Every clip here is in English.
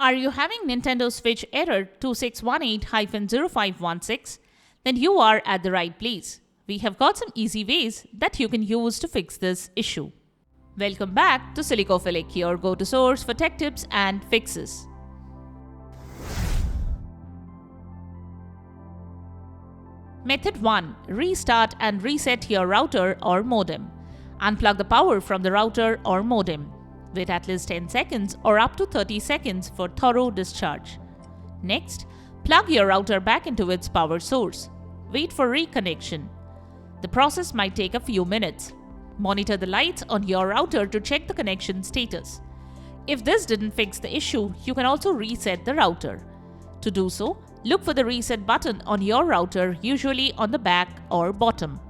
Are you having Nintendo Switch error 2618-0516? Then you are at the right place. We have got some easy ways that you can use to fix this issue. Welcome back to Silicophilic, your go-to source for tech tips and fixes. Method 1. Restart and reset your router or modem. Unplug the power from the router or modem. Wait at least 10 seconds or up to 30 seconds for thorough discharge. Next, plug your router back into its power source. Wait for reconnection. The process might take a few minutes. Monitor the lights on your router to check the connection status. If this didn't fix the issue, you can also reset the router. To do so, look for the reset button on your router, usually on the back or bottom.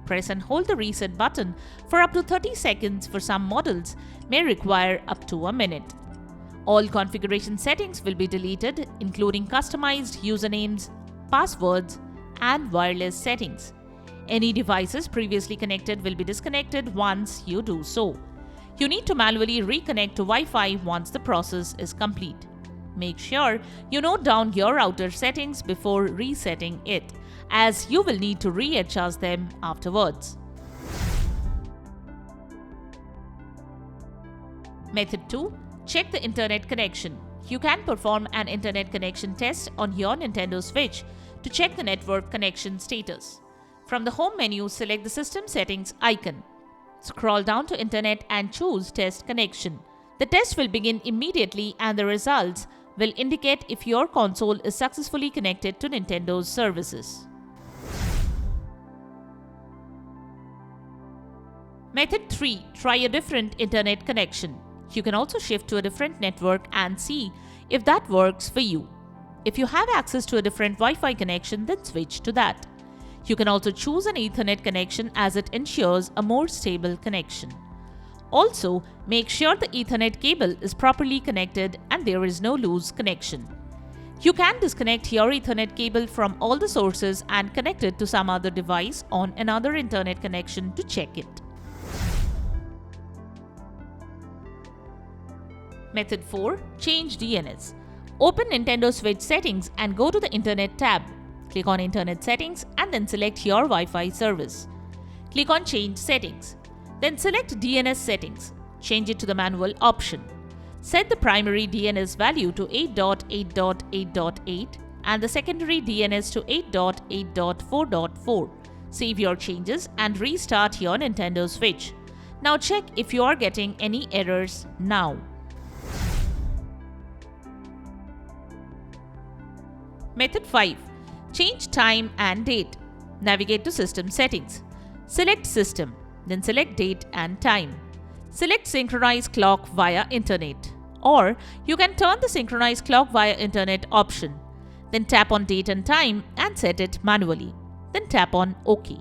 Press and hold the reset button for up to 30 seconds. For some models, may require up to a minute. All configuration settings will be deleted, including customized usernames, passwords, and wireless settings. Any devices previously connected will be disconnected once you do so. You need to manually reconnect to Wi-Fi once the process is complete. Make sure you note down your router settings before resetting it, as you will need to readjust them afterwards. Method 2. Check the internet connection. You can perform an internet connection test on your Nintendo Switch to check the network connection status. From the home menu, select the System Settings icon. Scroll down to Internet and choose Test Connection. The test will begin immediately and the results will indicate if your console is successfully connected to Nintendo's services. Method 3. Try a different internet connection. You can also shift to a different network and see if that works for you. If you have access to a different Wi-Fi connection, then switch to that. You can also choose an Ethernet connection as it ensures a more stable connection. Also, make sure the Ethernet cable is properly connected and there is no loose connection. You can disconnect your Ethernet cable from all the sources and connect it to some other device on another internet connection to check it. Method 4. Change DNS. Open Nintendo Switch settings and go to the Internet tab. Click on Internet Settings and then select your Wi-Fi service. Click on Change Settings. Then select DNS settings. Change it to the manual option. Set the primary DNS value to 8.8.8.8 and the secondary DNS to 8.8.4.4. Save your changes and restart your Nintendo Switch. Now check if you are getting any errors now. Method 5. Change time and date. Navigate to System Settings. Select System. Then select Date and Time. Select Synchronize Clock via Internet. Or you can turn the Synchronize Clock via Internet option. Then tap on Date and Time and set it manually. Then tap on OK.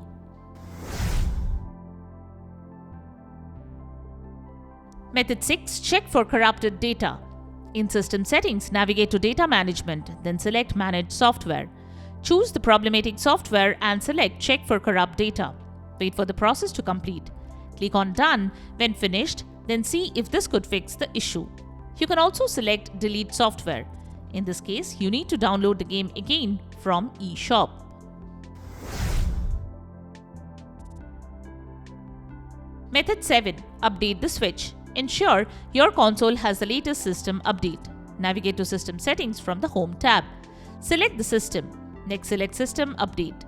Method 6. Check for corrupted data. In System Settings, navigate to Data Management. Then select Manage Software. Choose the problematic software and select Check for corrupt data. Wait for the process to complete. Click on Done when finished, then see if this could fix the issue. You can also select Delete Software. In this case, you need to download the game again from eShop. Method 7. Update the Switch. Ensure your console has the latest system update. Navigate to System Settings from the Home tab. Select the system. Next, select System Update.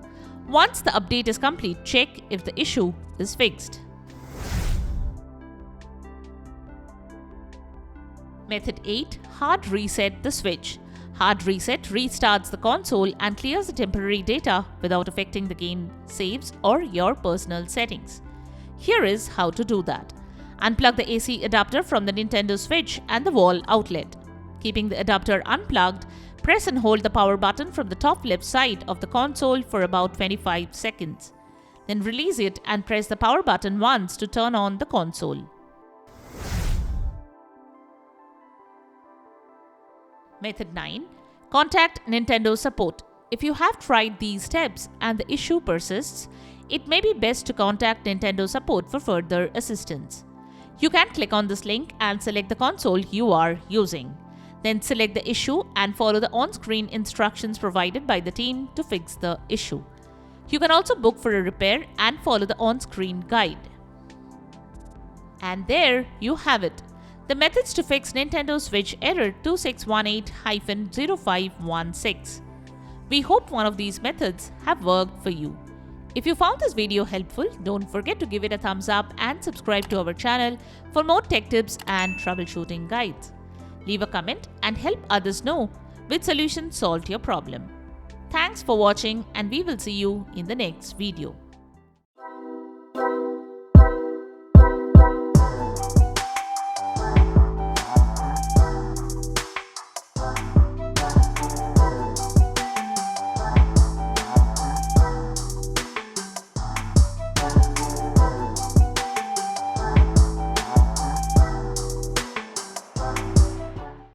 Once the update is complete, check if the issue is fixed. Method 8. Hard reset the Switch. Hard reset restarts the console and clears the temporary data without affecting the game saves or your personal settings. Here is how to do that. Unplug the AC adapter from the Nintendo Switch and the wall outlet. Keeping the adapter unplugged, press and hold the power button from the top left side of the console for about 25 seconds. Then release it and press the power button once to turn on the console. Method 9. Contact Nintendo support. If you have tried these steps and the issue persists, it may be best to contact Nintendo support for further assistance. You can click on this link and select the console you are using. Then select the issue and follow the on-screen instructions provided by the team to fix the issue. You can also book for a repair and follow the on-screen guide. And there you have it, the methods to fix Nintendo Switch error 2618-0516. We hope one of these methods have worked for you. If you found this video helpful, don't forget to give it a thumbs up and subscribe to our channel for more tech tips and troubleshooting guides. Leave a comment and help others know which solution solved your problem. Thanks for watching, and we will see you in the next video.